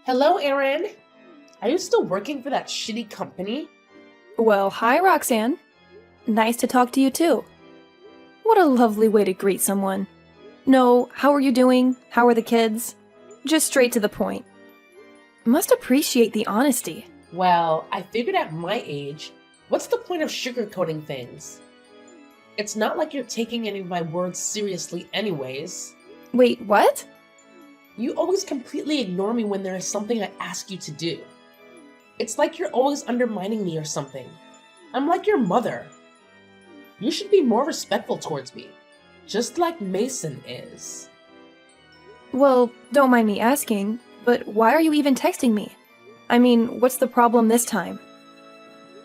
Hello, Erin. Are you still working for that shitty company? Well, hi, Roxanne. Nice to talk to you too. What a lovely way to greet someone. No, how are you doing? How are the kids? Just straight to the point. Must appreciate the honesty. Well, I figured at my age, what's the point of sugarcoating things? It's not like you're taking any of my words seriously, anyways. Wait, what? You always completely ignore me when there is something I ask you to do. It's like you're always undermining me or something. I'm like your mother. You should be more respectful towards me, just like Mason is. Well, don't mind me asking, but why are you even texting me? I mean, what's the problem this time?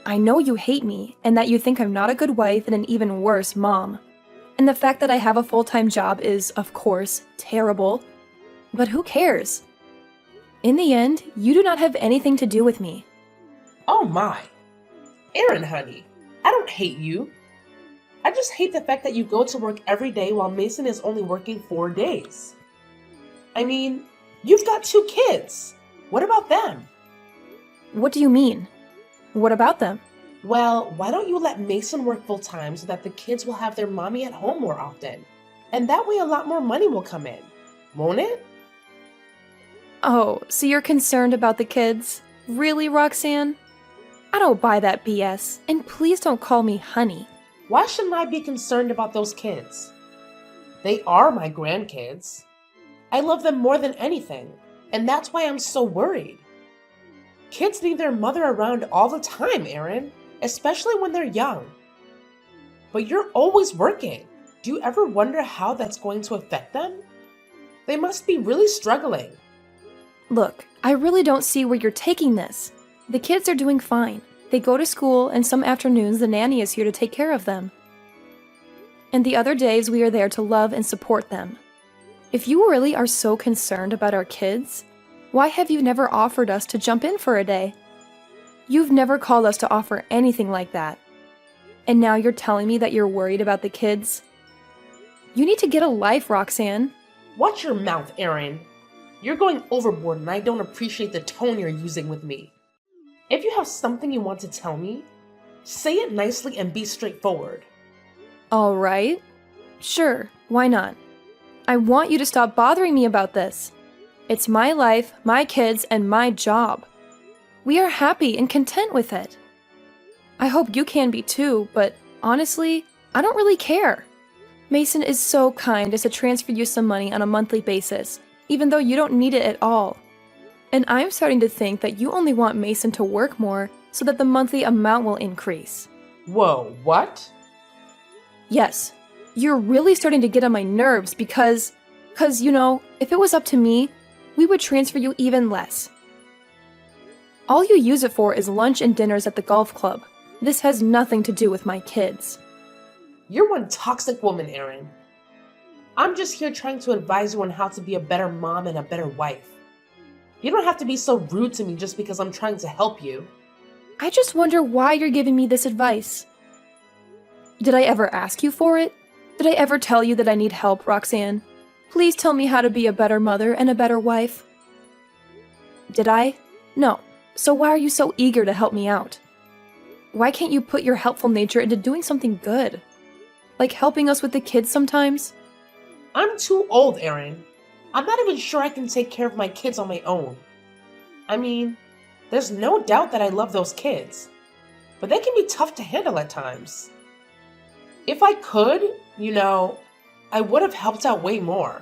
I know you hate me, and that you think I'm not a good wife and an even worse mom. And the fact that I have a full-time job is, of course, terrible. But who cares? In the end, you do not have anything to do with me. Oh my. Erin, honey, I don't hate you. I just hate the fact that you go to work every day while Mason is only working 4 days. I mean, you've got 2 kids. What about them? What do you mean? What about them? Well, why don't you let Mason work full time so that the kids will have their mommy at home more often? And that way a lot more money will come in, won't it? Oh, so you're concerned about the kids? Really, Roxanne? I don't buy that BS, and please don't call me honey. Why shouldn't I be concerned about those kids? They are my grandkids. I love them more than anything, and that's why I'm so worried. Kids need their mother around all the time, Erin, especially when they're young. But you're always working. Do you ever wonder how that's going to affect them? They must be really struggling. Look, I really don't see where you're taking this. The kids are doing fine. They go to school, and some afternoons the nanny is here to take care of them. And the other days we are there to love and support them. If you really are so concerned about our kids, why have you never offered us to jump in for a day? You've never called us to offer anything like that. And now you're telling me that you're worried about the kids? You need to get a life, Roxanne. Watch your mouth, Erin. You're going overboard and I don't appreciate the tone you're using with me. If you have something you want to tell me, say it nicely and be straightforward. All right. Sure, why not? I want you to stop bothering me about this. It's my life, my kids, and my job. We are happy and content with it. I hope you can be too, but honestly, I don't really care. Mason is so kind as to transfer you some money on a monthly basis, even though you don't need it at all. And I'm starting to think that you only want Mason to work more so that the monthly amount will increase. Whoa, what? Yes, you're really starting to get on my nerves because, if it was up to me, we would transfer you even less. All you use it for is lunch and dinners at the golf club. This has nothing to do with my kids. You're one toxic woman, Erin. I'm just here trying to advise you on how to be a better mom and a better wife. You don't have to be so rude to me just because I'm trying to help you. I just wonder why you're giving me this advice. Did I ever ask you for it? Did I ever tell you that I need help, Roxanne? Please tell me how to be a better mother and a better wife. Did I? No. So why are you so eager to help me out? Why can't you put your helpful nature into doing something good? Like helping us with the kids sometimes? I'm too old, Erin. I'm not even sure I can take care of my kids on my own. I mean, there's no doubt that I love those kids, but they can be tough to handle at times. If I could, I would have helped out way more.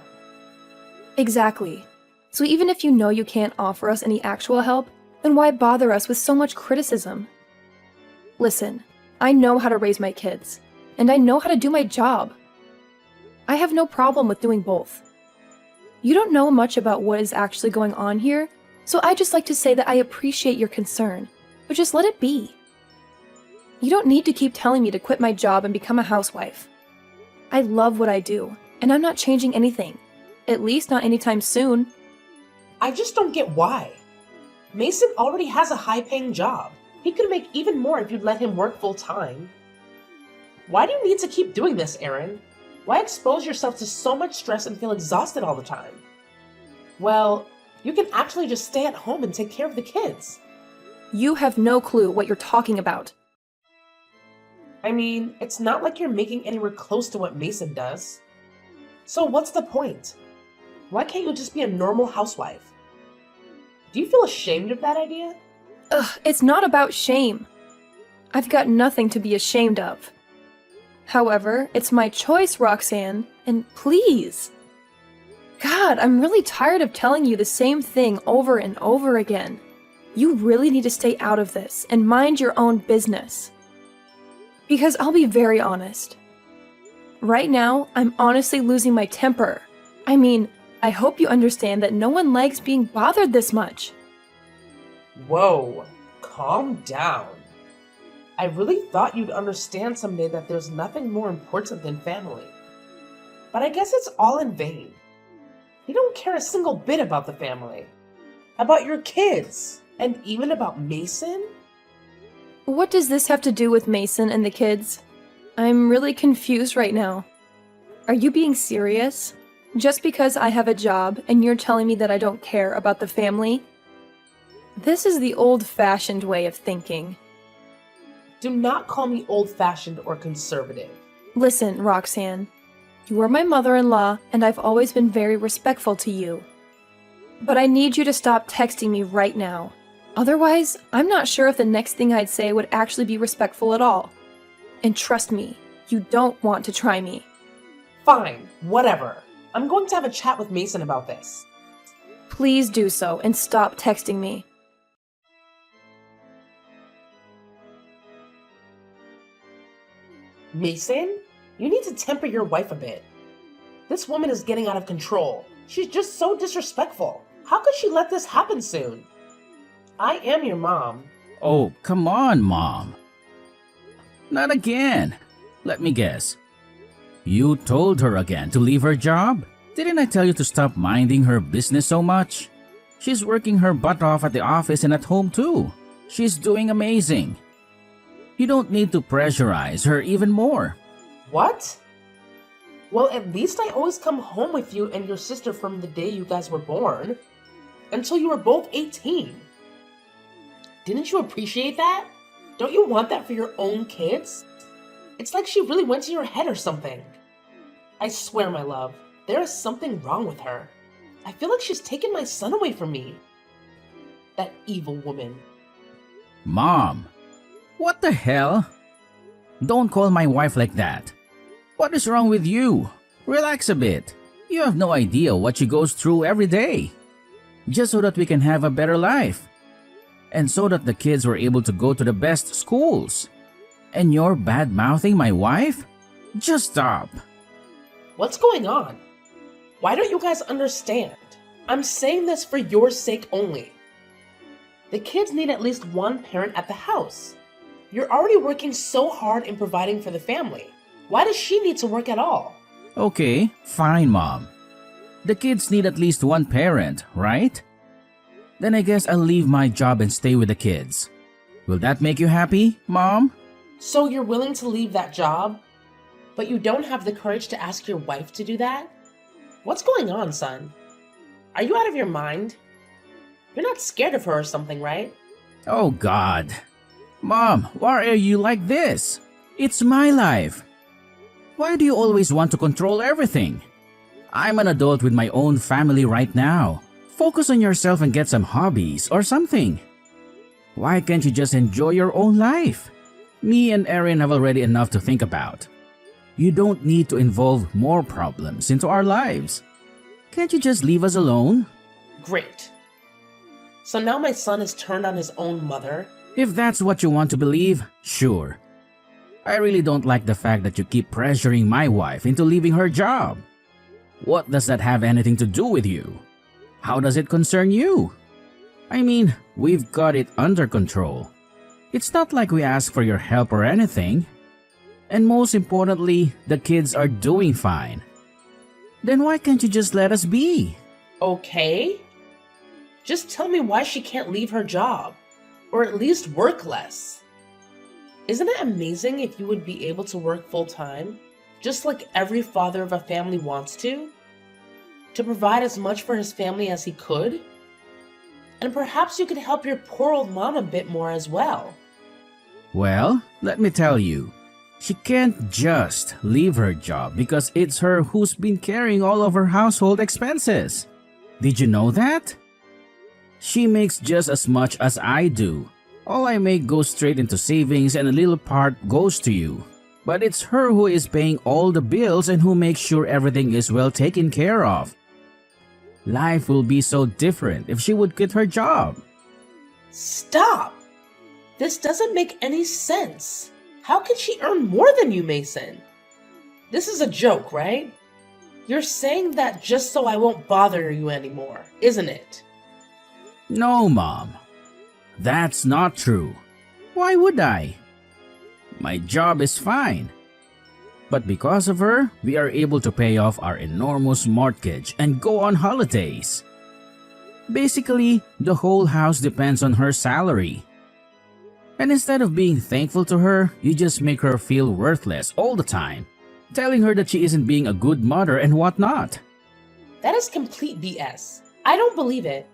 Exactly. So even if you know you can't offer us any actual help, then why bother us with so much criticism? Listen, I know how to raise my kids, and I know how to do my job. I have no problem with doing both. You don't know much about what is actually going on here, so I just like to say that I appreciate your concern, but just let it be. You don't need to keep telling me to quit my job and become a housewife. I love what I do, and I'm not changing anything, at least not anytime soon. I just don't get why. Mason already has a high-paying job. He could make even more if you'd let him work full-time. Why do you need to keep doing this, Erin? Why expose yourself to so much stress and feel exhausted all the time? Well, You can actually just stay at home and take care of the kids. You have no clue what you're talking about. I mean, it's not like you're making anywhere close to what Mason does. So what's the point? Why can't you just be a normal housewife? Do you feel ashamed of that idea? Ugh, it's not about shame. I've got nothing to be ashamed of. However, it's my choice, Roxanne, and please. God, I'm really tired of telling you the same thing over and over again. You really need to stay out of this and mind your own business. Because I'll be very honest. Right now, I'm honestly losing my temper. I mean, I hope you understand that no one likes being bothered this much. Whoa, calm down. I really thought you'd understand someday that there's nothing more important than family. But I guess it's all in vain. You don't care a single bit about the family, about your kids, and even about Mason? What does this have to do with Mason and the kids? I'm really confused right now. Are you being serious? Just because I have a job and you're telling me that I don't care about the family? This is the old-fashioned way of thinking. Do not call me old-fashioned or conservative. Listen, Roxanne. You are my mother-in-law, and I've always been very respectful to you. But I need you to stop texting me right now. Otherwise, I'm not sure if the next thing I'd say would actually be respectful at all. And trust me, you don't want to try me. Fine, whatever. I'm going to have a chat with Mason about this. Please do so and stop texting me. Mason, you need to temper your wife a bit. This woman is getting out of control. She's just so disrespectful. How could she let this happen soon? I am your mom. Oh, come on, Mom. Not again. Let me guess. You told her again to leave her job? Didn't I tell you to stop minding her business so much? She's working her butt off at the office and at home too. She's doing amazing. You don't need to pressurize her even more. What? Well, at least I always come home with you and your sister from the day you guys were born. Until you were both 18. Didn't you appreciate that? Don't you want that for your own kids? It's like she really went to your head or something. I swear, my love, there is something wrong with her. I feel like she's taken my son away from me. That evil woman. Mom, what the hell? Don't call my wife like that. What is wrong with you? Relax a bit. You have no idea what she goes through every day. Just so that we can have a better life. And so that the kids were able to go to the best schools. And you're bad-mouthing my wife? Just stop. What's going on? Why don't you guys understand? I'm saying this for your sake only. The kids need at least one parent at the house. You're already working so hard in providing for the family. Why does she need to work at all? Okay, fine, Mom. The kids need at least one parent, right? Then I guess I'll leave my job and stay with the kids. Will that make you happy, Mom? So you're willing to leave that job, but you don't have the courage to ask your wife to do that? What's going on, son? Are you out of your mind? You're not scared of her or something, right? Oh, God. Mom, why are you like this? It's my life. Why do you always want to control everything? I'm an adult with my own family right now. Focus on yourself and get some hobbies or something. Why can't you just enjoy your own life? Me and Erin have already enough to think about. You don't need to involve more problems into our lives. Can't you just leave us alone? Great. So now my son has turned on his own mother? If that's what you want to believe, sure. I really don't like the fact that you keep pressuring my wife into leaving her job. What does that have anything to do with you? How does it concern you? I mean, we've got it under control. It's not like we ask for your help or anything. And most importantly, the kids are doing fine. Then why can't you just let us be? Okay. Just tell me why she can't leave her job. Or at least work less. Isn't it amazing if you would be able to work full-time, just like every father of a family wants to? To provide as much for his family as he could? And perhaps you could help your poor old mom a bit more as well. Well, let me tell you, she can't just leave her job because it's her who's been carrying all of her household expenses. Did you know that? She makes just as much as I do. All I make goes straight into savings and a little part goes to you. But it's her who is paying all the bills and who makes sure everything is well taken care of. Life will be so different if she would quit her job. Stop! This doesn't make any sense. How can she earn more than you, Mason? This is a joke, right? You're saying that just so I won't bother you anymore, isn't it? No, Mom. That's not true. Why would I? My job is fine. But because of her, we are able to pay off our enormous mortgage and go on holidays. Basically, the whole house depends on her salary. And instead of being thankful to her, you just make her feel worthless all the time, telling her that she isn't being a good mother and whatnot. That is complete BS. I don't believe it.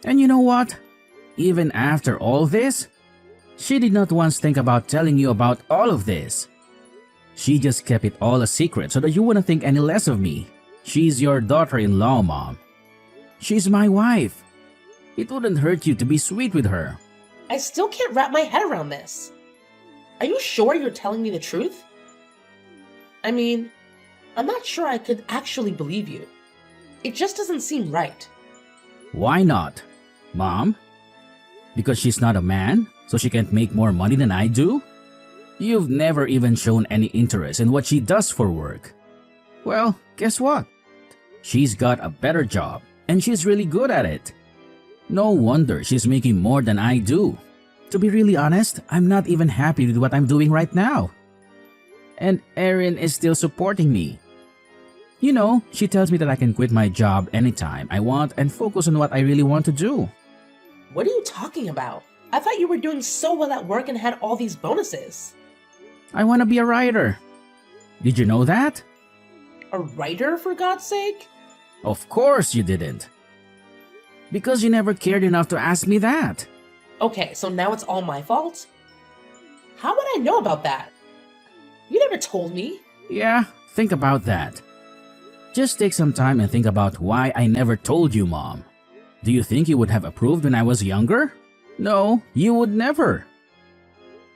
And you know what? Even after all this, she did not once think about telling you about all of this. She just kept it all a secret so that you wouldn't think any less of me. She's your daughter-in-law, Mom. She's my wife. It wouldn't hurt you to be sweet with her. I still can't wrap my head around this. Are you sure you're telling me the truth? I mean, I'm not sure I could actually believe you. It just doesn't seem right. Why not, Mom? Because she's not a man, so she can't make more money than I do? You've never even shown any interest in what she does for work. Well, guess what? She's got a better job, and she's really good at it. No wonder she's making more than I do. To be really honest, I'm not even happy with what I'm doing right now. And Erin is still supporting me. You know, she tells me that I can quit my job anytime I want and focus on what I really want to do. What are you talking about? I thought you were doing so well at work and had all these bonuses. I want to be a writer. Did you know that? A writer, for God's sake? Of course you didn't. Because you never cared enough to ask me that. Okay, so now it's all my fault? How would I know about that? You never told me. Yeah, think about that. Just take some time and think about why I never told you, Mom. Do you think you would have approved when I was younger? No, you would never.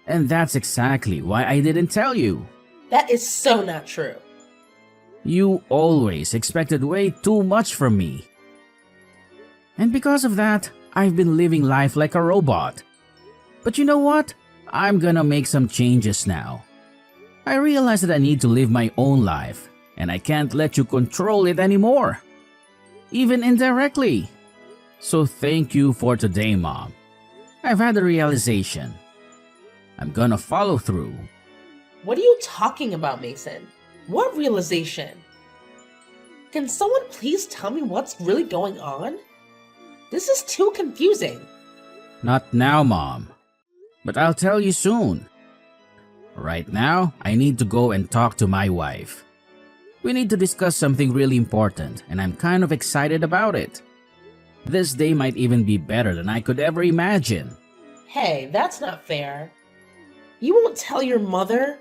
And that's exactly why I didn't tell you. That is so not true. You always expected way too much from me. And because of that, I've been living life like a robot. But you know what? I'm gonna make some changes now. I realize that I need to live my own life, and I can't let you control it anymore. Even indirectly. So thank you for today, Mom. I've had a realization. I'm gonna follow through. What are you talking about, Mason? What realization? Can someone please tell me what's really going on? This is too confusing. Not now, Mom. But I'll tell you soon. Right now, I need to go and talk to my wife. We need to discuss something really important, and I'm kind of excited about it. This day might even be better than I could ever imagine. Hey, that's not fair. You won't tell your mother,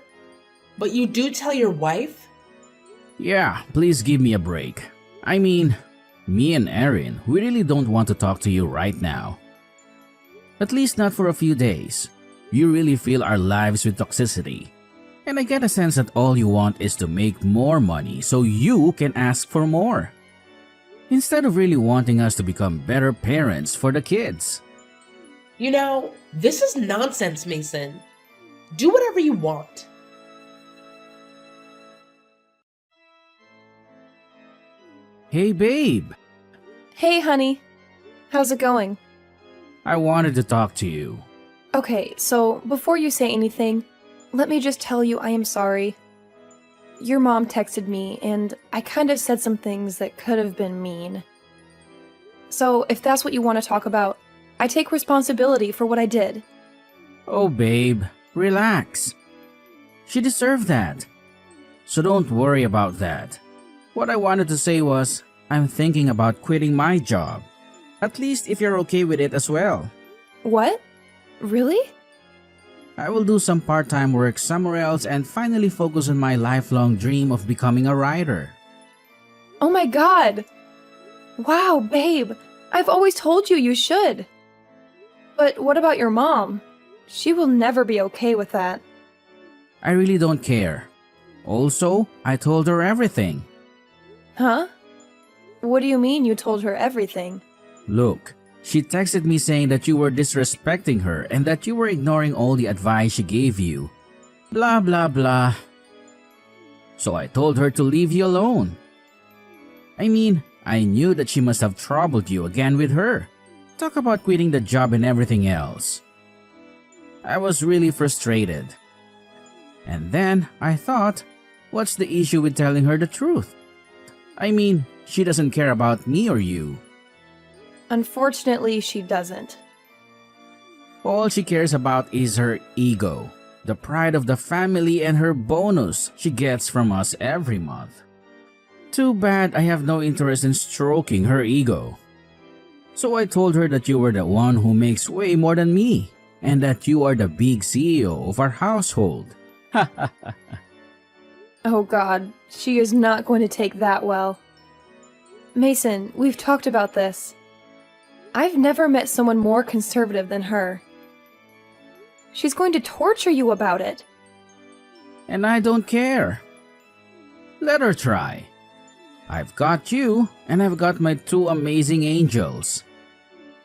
but you do tell your wife? Yeah, please give me a break. I mean, me and Erin, we really don't want to talk to you right now. At least not for a few days. You really fill our lives with toxicity. And I get a sense that all you want is to make more money so you can ask for more. Instead of really wanting us to become better parents for the kids. You know, this is nonsense, Mason. Do whatever you want. Hey, babe. Hey, honey. How's it going? I wanted to talk to you. Okay, so before you say anything, let me just tell you I am sorry. Your mom texted me, and I kind of said some things that could have been mean. So, if that's what you want to talk about, I take responsibility for what I did. Oh, babe, relax. She deserved that. So don't worry about that. What I wanted to say was, I'm thinking about quitting my job. At least if you're okay with it as well. What? Really? I will do some part-time work somewhere else and finally focus on my lifelong dream of becoming a writer. Oh my god! Wow, babe! I've always told you should! But what about your mom? She will never be okay with that. I really don't care. Also, I told her everything. Huh? What do you mean you told her everything? Look, she texted me saying that you were disrespecting her and that you were ignoring all the advice she gave you. Blah blah blah. So I told her to leave you alone. I mean, I knew that she must have troubled you again with her. Talk about quitting the job and everything else. I was really frustrated. And then I thought, what's the issue with telling her the truth? I mean, she doesn't care about me or you. Unfortunately, she doesn't. All she cares about is her ego, the pride of the family, and her bonus she gets from us every month. Too bad I have no interest in stroking her ego. So I told her that you were the one who makes way more than me, and that you are the big CEO of our household. Oh god, she is not going to take that well. Mason, we've talked about this. I've never met someone more conservative than her. She's going to torture you about it. And I don't care. Let her try. I've got you, and I've got my two amazing angels.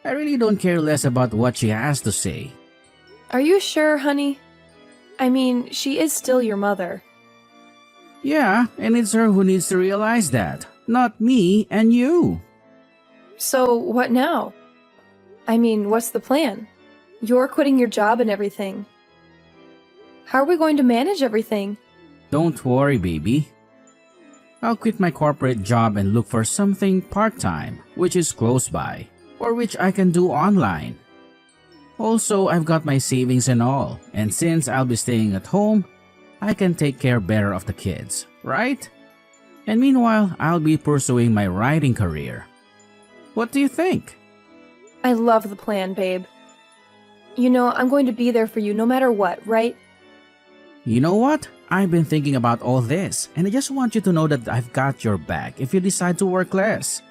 I really don't care less about what she has to say. Are you sure, honey? I mean, she is still your mother. Yeah, and it's her who needs to realize that, not me and you. So, what now? I mean, what's the plan? You're quitting your job and everything. How are we going to manage everything? Don't worry, baby. I'll quit my corporate job and look for something part-time, which is close by, or which I can do online. Also, I've got my savings and all, and since I'll be staying at home, I can take care better of the kids, right? And meanwhile, I'll be pursuing my writing career. What do you think? I love the plan, babe. You know, I'm going to be there for you no matter what, right? You know what? I've been thinking about all this, and I just want you to know that I've got your back if you decide to work less.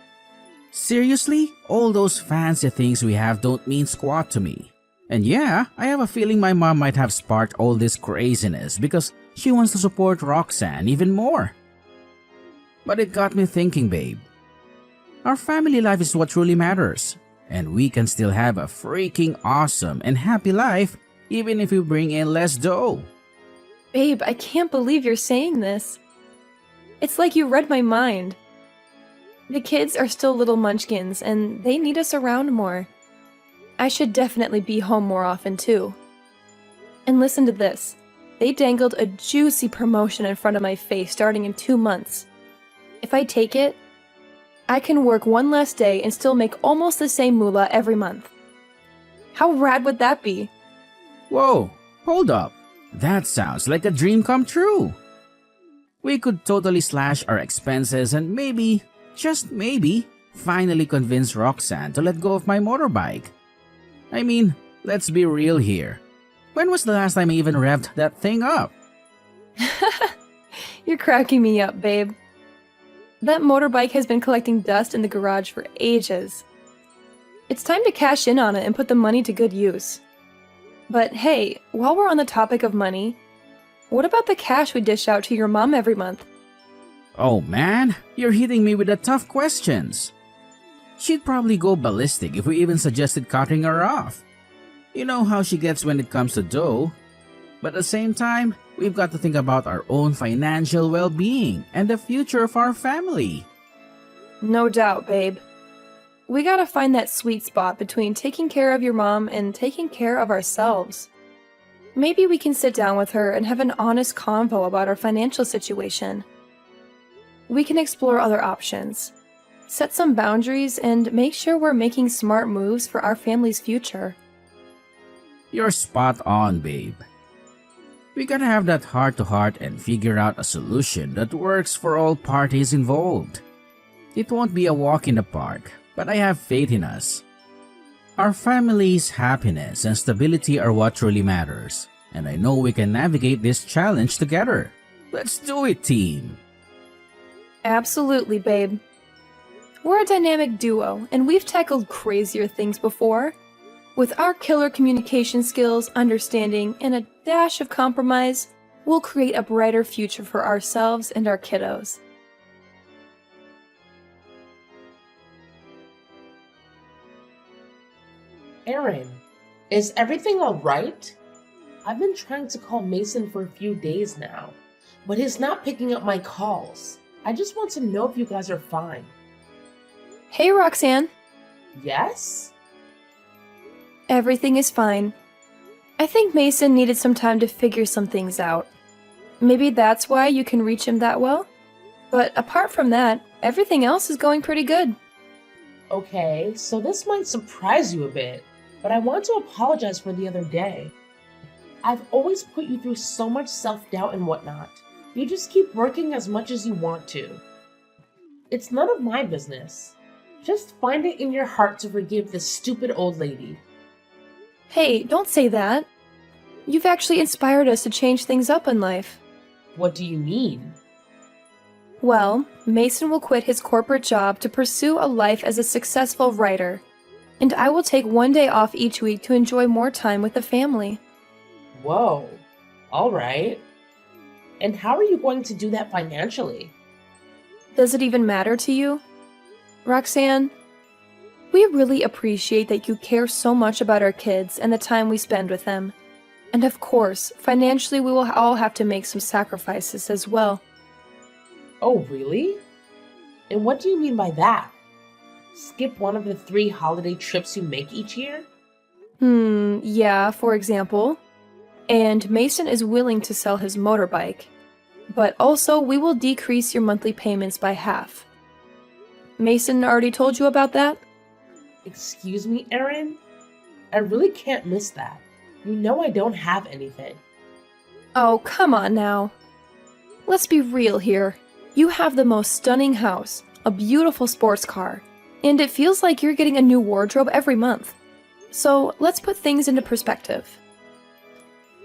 Seriously, all those fancy things we have don't mean squat to me. And yeah, I have a feeling my mom might have sparked all this craziness because she wants to support Roxanne even more. But it got me thinking, babe. Our family life is what truly matters, and we can still have a freaking awesome and happy life even if we bring in less dough. Babe, I can't believe you're saying this. It's like you read my mind. The kids are still little munchkins, and they need us around more. I should definitely be home more often, too. And listen to this. They dangled a juicy promotion in front of my face starting in 2 months. If I take it, I can work one less day and still make almost the same moolah every month. How rad would that be? Whoa, hold up. That sounds like a dream come true. We could totally slash our expenses and maybe, just maybe, finally convince Roxanne to let go of my motorbike. I mean, let's be real here. When was the last time I even revved that thing up? You're cracking me up, babe. That motorbike has been collecting dust in the garage for ages. It's time to cash in on it and put the money to good use. But hey, while we're on the topic of money, what about the cash we dish out to your mom every month? Oh man, you're hitting me with the tough questions. She'd probably go ballistic if we even suggested cutting her off. You know how she gets when it comes to dough. But at the same time, we've got to think about our own financial well-being and the future of our family. No doubt, babe. We gotta find that sweet spot between taking care of your mom and taking care of ourselves. Maybe we can sit down with her and have an honest convo about our financial situation. We can explore other options, set some boundaries, and make sure we're making smart moves for our family's future. You're spot on, babe. We gotta have that heart-to-heart and figure out a solution that works for all parties involved. It won't be a walk in the park, but I have faith in us. Our family's happiness and stability are what truly matters, and I know we can navigate this challenge together. Let's do it, team! Absolutely, babe. We're a dynamic duo, and we've tackled crazier things before. With our killer communication skills, understanding, and a dash of compromise, we'll create a brighter future for ourselves and our kiddos. Aaron, is everything alright? I've been trying to call Mason for a few days now, but he's not picking up my calls. I just want to know if you guys are fine. Hey, Roxanne. Yes? Everything is fine. I think Mason needed some time to figure some things out. Maybe that's why you can reach him that well? But apart from that, everything else is going pretty good. Okay, so this might surprise you a bit, but I want to apologize for the other day. I've always put you through so much self-doubt and whatnot. You just keep working as much as you want to. It's none of my business. Just find it in your heart to forgive this stupid old lady. Hey, don't say that. You've actually inspired us to change things up in life. What do you mean? Well, Mason will quit his corporate job to pursue a life as a successful writer, and I will take one day off each week to enjoy more time with the family. Whoa, alright. And how are you going to do that financially? Does it even matter to you? Roxanne, we really appreciate that you care so much about our kids and the time we spend with them. And of course, financially we will all have to make some sacrifices as well. Oh, really? And what do you mean by that? Skip one of the 3 holiday trips you make each year? Yeah, for example. And Mason is willing to sell his motorbike. But also, we will decrease your monthly payments by half. Mason already told you about that? Excuse me, Aaron? I really can't miss that. You know I don't have anything. Oh, come on now. Let's be real here. You have the most stunning house, a beautiful sports car, and it feels like you're getting a new wardrobe every month. So let's put things into perspective.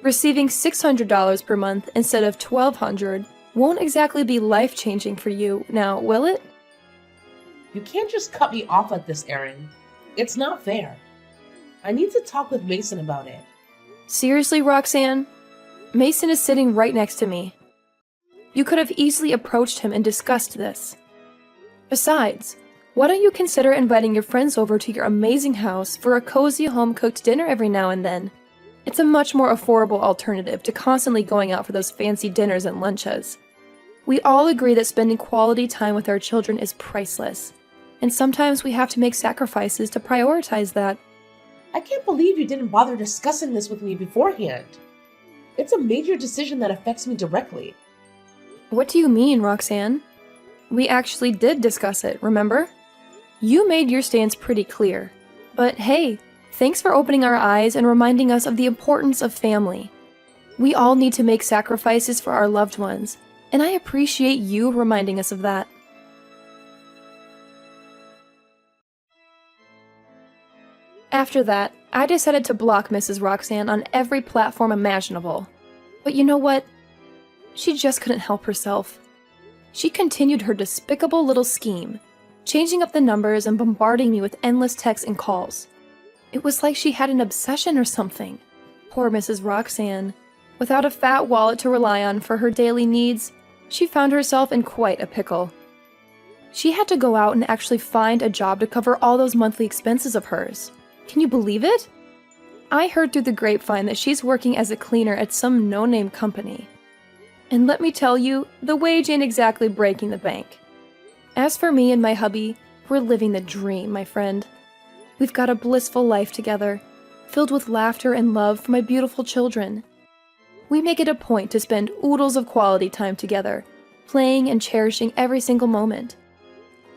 Receiving $600 per month instead of $1,200 won't exactly be life-changing for you, now will it? You can't just cut me off like this, Aaron. It's not fair. I need to talk with Mason about it. Seriously, Roxanne? Mason is sitting right next to me. You could have easily approached him and discussed this. Besides, why don't you consider inviting your friends over to your amazing house for a cozy home-cooked dinner every now and then? It's a much more affordable alternative to constantly going out for those fancy dinners and lunches. We all agree that spending quality time with our children is priceless, and sometimes we have to make sacrifices to prioritize that. I can't believe you didn't bother discussing this with me beforehand. It's a major decision that affects me directly. What do you mean, Roxanne? We actually did discuss it, remember? You made your stance pretty clear. But hey, thanks for opening our eyes and reminding us of the importance of family. We all need to make sacrifices for our loved ones, and I appreciate you reminding us of that. After that, I decided to block Mrs. Roxanne on every platform imaginable. But you know what? She just couldn't help herself. She continued her despicable little scheme, changing up the numbers and bombarding me with endless texts and calls. It was like she had an obsession or something. Poor Mrs. Roxanne. Without a fat wallet to rely on for her daily needs, she found herself in quite a pickle. She had to go out and actually find a job to cover all those monthly expenses of hers. Can you believe it? I heard through the grapevine that she's working as a cleaner at some no-name company. And let me tell you, the wage ain't exactly breaking the bank. As for me and my hubby, we're living the dream, my friend. We've got a blissful life together, filled with laughter and love for my beautiful children. We make it a point to spend oodles of quality time together, playing and cherishing every single moment.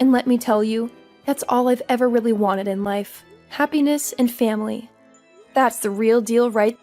And let me tell you, that's all I've ever really wanted in life. Happiness and family. That's the real deal right